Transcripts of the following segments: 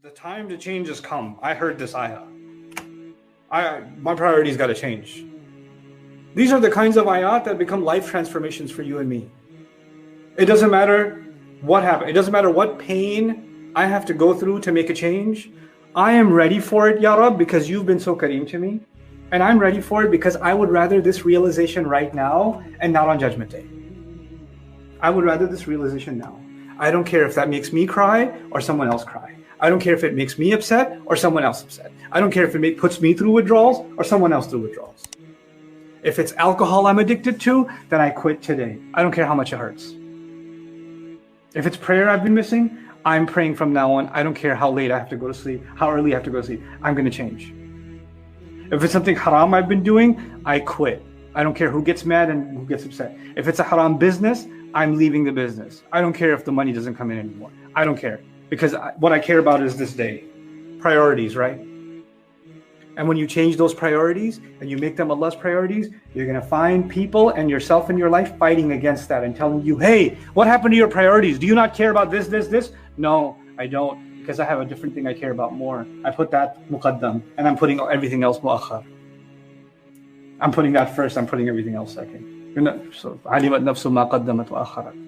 The time to change has come. I heard this ayah. My priorities got to change. These are the kinds of ayat that become life transformations for you and me. It doesn't matter what happened. It doesn't matter what pain I have to go through to make a change. I am ready for it, Ya Rab, because you've been so kareem to me. And I'm ready for it because I would rather this realization right now and not on Judgment Day. I would rather this realization now. I don't care if that makes me cry or someone else cry. I don't care if it makes me upset or someone else upset. I don't care if it puts me through withdrawals or someone else through withdrawals. If it's alcohol I'm addicted to, then I quit today. I don't care how much it hurts. If it's prayer I've been missing, I'm praying from now on. I don't care how late I have to go to sleep, how early I have to go to sleep. I'm going to change. If it's something haram I've been doing, I quit. I don't care who gets mad and who gets upset. If it's a haram business, I'm leaving the business. I don't care if the money doesn't come in anymore. I don't care. Because what I care about is this day. Priorities, right? And when you change those priorities and you make them Allah's priorities, you're going to find people and yourself in your life fighting against that and telling you, hey, what happened to your priorities? Do you not care about this? No, I don't, because I have a different thing I care about more. I put that muqaddam and I'm putting everything else mu'akhar. I'm putting that first, I'm putting everything else second. So, alimat nafsu ma qaddamat wa akharat.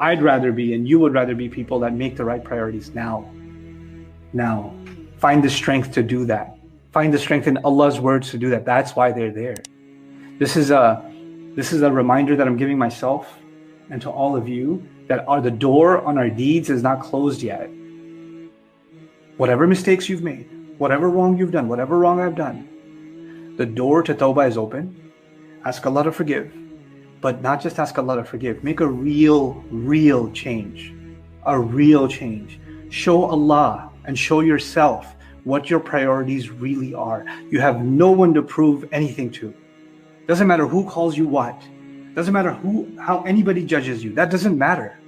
I'd rather be, and you would rather be, people that make the right priorities now. Now. Find the strength to do that. Find the strength in Allah's words to do that. That's why they're there. This is a reminder that I'm giving myself and to all of you that the door on our deeds is not closed yet. Whatever mistakes you've made, whatever wrong you've done, whatever wrong I've done, the door to tawbah is open. Ask Allah to forgive. But not just ask Allah to forgive. Make a real change. A real change. Show Allah and show yourself what your priorities really are. You have no one to prove anything to. Doesn't matter who calls you what. Doesn't matter how anybody judges you. That doesn't matter.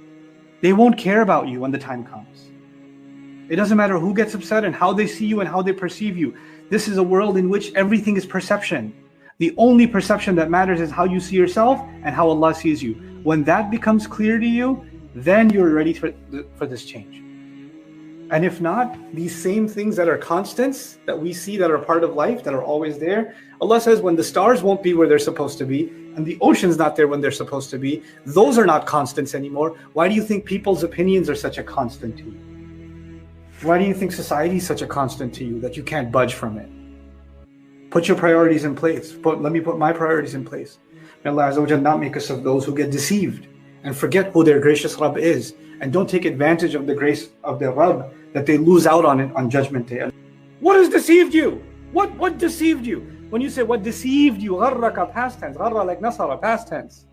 They won't care about you when the time comes. It doesn't matter who gets upset and how they see you and how they perceive you. This is a world in which everything is perception. The only perception that matters is how you see yourself and how Allah sees you. When that becomes clear to you, then you're ready for this change. And if not, these same things that are constants that we see that are part of life, that are always there, Allah says when the stars won't be where they're supposed to be and the ocean's not there when they're supposed to be, those are not constants anymore. Why do you think people's opinions are such a constant to you? Why do you think society is such a constant to you that you can't budge from it? Put your priorities in place. Let me put my priorities in place. May Allah Azza wa Jalla not make us of those who get deceived and forget who their gracious Rabb is and don't take advantage of the grace of their Rabb that they lose out on it on Judgment Day. What has deceived you? What deceived you? When you say what deceived you, gharraka, past tense, gharra like nasara, past tense.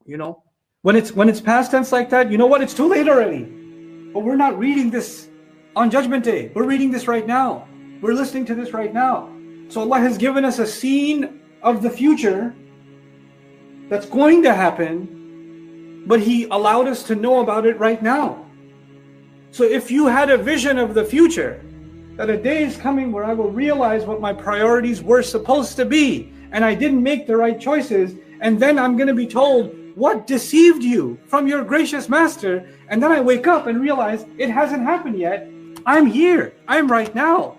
You know, when it's past tense like that, you know what? It's too late already. But we're not reading this on Judgment Day. We're reading this right now. We're listening to this right now. So Allah has given us a scene of the future that's going to happen, but He allowed us to know about it right now. So if you had a vision of the future, that a day is coming where I will realize what my priorities were supposed to be, and I didn't make the right choices, and then I'm going to be told, what deceived you from your gracious Master? And then I wake up and realize it hasn't happened yet. I'm here. I'm right now.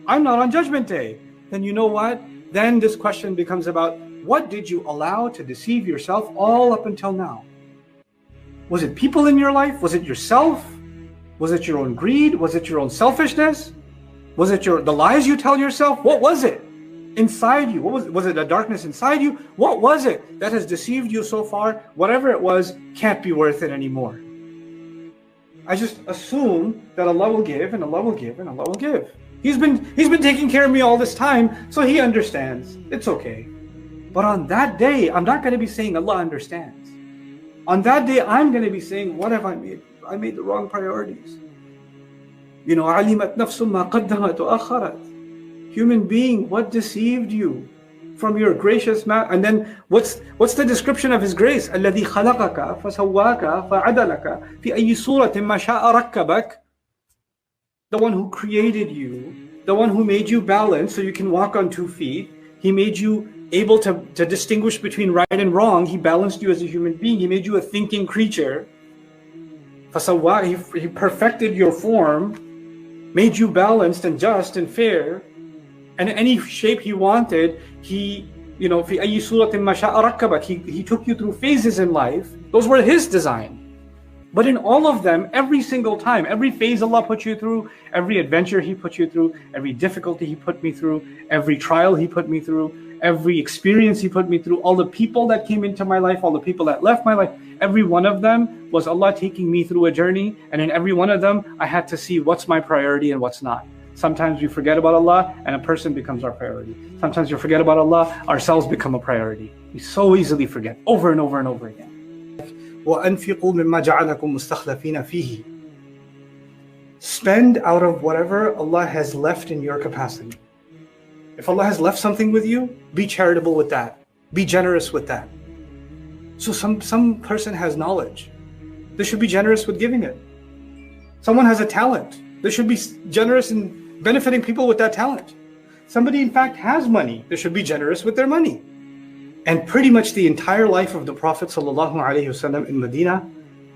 I'm not on Judgment Day. Then you know what? Then this question becomes about, what did you allow to deceive yourself all up until now? Was it people in your life? Was it yourself? Was it your own greed? Was it your own selfishness? Was it the lies you tell yourself? What was it inside you? Was it a darkness inside you? What was it that has deceived you so far? Whatever it was can't be worth it anymore. I just assume that Allah will give and Allah will give and Allah will give. He's been taking care of me all this time, so He understands. It's okay. But on that day, I'm not going to be saying Allah understands. On that day, I'm going to be saying, what have I made? I made the wrong priorities. You know, alimat nafsu ma qaddamat wa akharat. Human being, what deceived you from your gracious Master? And then what's the description of His grace? Alladhi khalaqaka fasawwaka fa'adalaka fi ayyi suratin ma sha'a rakkabak. The one who created you, the one who made you balanced so you can walk on 2 feet. He made you able to distinguish between right and wrong. He balanced you as a human being. He made you a thinking creature. He perfected your form. made you balanced and just and fair, and in any shape He wanted, He, you know, في أي سورة ما شاء ركبك. He took you through phases in life. Those were His design. But in all of them, every single time, every phase Allah put you through, every adventure He put you through, every difficulty He put me through, every trial He put me through, every experience He put me through, all the people that came into my life, all the people that left my life, every one of them was Allah taking me through a journey. And in every one of them, I had to see what's my priority and what's not. Sometimes we forget about Allah and a person becomes our priority. Sometimes you forget about Allah, ourselves become a priority. We so easily forget over and over and over again. وَأَنْفِقُوا مِمَّا جَعَلَكُمْ مُسْتَخْلَفِينَ فِيهِ. Spend out of whatever Allah has left in your capacity. If Allah has left something with you, be charitable with that. Be generous with that. So some person has knowledge. They should be generous with giving it. Someone has a talent. They should be generous in benefiting people with that talent. Somebody in fact has money. They should be generous with their money. And pretty much the entire life of the Prophet ﷺ in Medina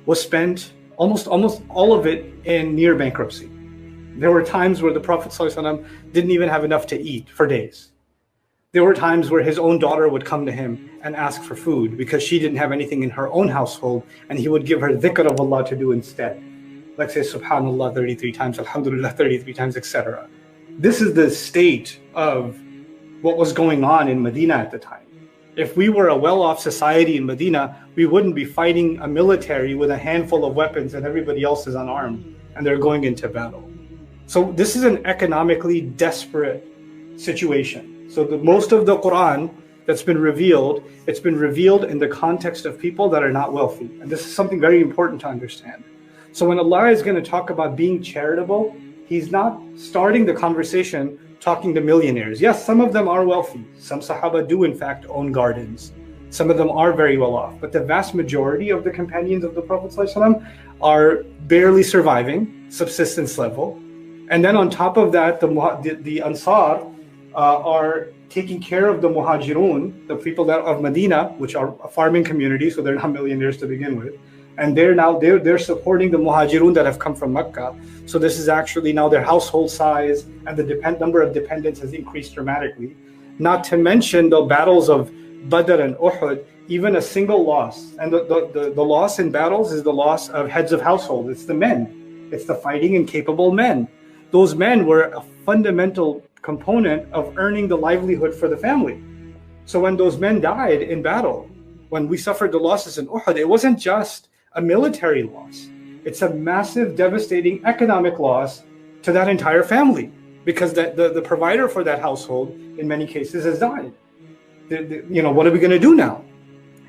was spent, almost all of it, in near bankruptcy. There were times where the Prophet ﷺ didn't even have enough to eat for days. There were times where his own daughter would come to him and ask for food because she didn't have anything in her own household, and he would give her dhikr of Allah to do instead. Like say Subhanallah 33 times, Alhamdulillah 33 times, etc. This is the state of what was going on in Medina at the time. If we were a well-off society in Medina, we wouldn't be fighting a military with a handful of weapons and everybody else is unarmed and they're going into battle. So this is an economically desperate situation. So most of the Qur'an that's been revealed, it's been revealed in the context of people that are not wealthy. And this is something very important to understand. So when Allah is going to talk about being charitable, He's not starting the conversation talking to millionaires. Yes, some of them are wealthy. Some Sahaba do in fact own gardens. Some of them are very well off. But the vast majority of the companions of the Prophet ﷺ are barely surviving, subsistence level. And then on top of that, the Ansar are taking care of the Muhajirun, the people that of Medina, which are a farming community, so they're not millionaires to begin with. And they're supporting the Muhajirun that have come from Mecca. So this is actually now their household size, and the number of dependents has increased dramatically. Not to mention the battles of Badr and Uhud, even a single loss. And the loss in battles is the loss of heads of household. It's the men. It's the fighting and capable men. Those men were a fundamental component of earning the livelihood for the family. So when those men died in battle, when we suffered the losses in Uhud, it wasn't just a military loss. It's a massive, devastating economic loss to that entire family, because the provider for that household, in many cases, has died. You know, what are we going to do now?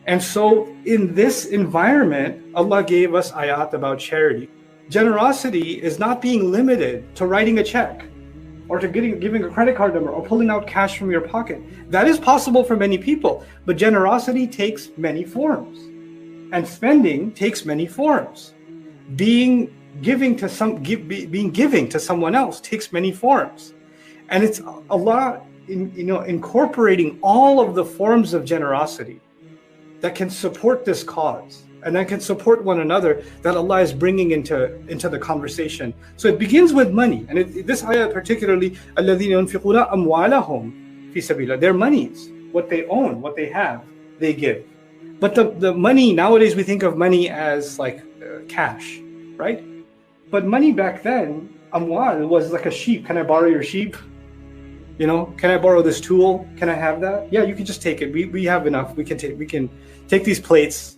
And so in this environment, Allah gave us ayat about charity. Generosity is not being limited to writing a check or to giving a credit card number or pulling out cash from your pocket. That is possible for many people, but generosity takes many forms. And spending takes many forms. Being giving to someone else takes many forms. And it's Allah incorporating all of the forms of generosity that can support this cause and that can support one another, that Allah is bringing into the conversation. So it begins with money. And this ayah particularly, الَّذِينَ يُنْفِقُونَ أَمْوَالَهُمْ فِي سَبِيلِ اللَّهِ. Their monies, what they own, what they have, they give. But the money, nowadays we think of money as like cash, right? But money back then, amwal, was like a sheep. Can I borrow your sheep? You know, can I borrow this tool? Can I have that? Yeah, you can just take it. We have enough. We can take these plates.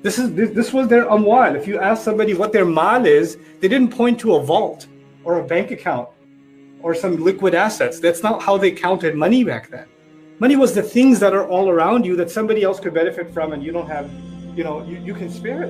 This was their amwal. If you ask somebody what their mal is, they didn't point to a vault or a bank account or some liquid assets. That's not how they counted money back then. Money was the things that are all around you that somebody else could benefit from, and you don't have, you can spare it.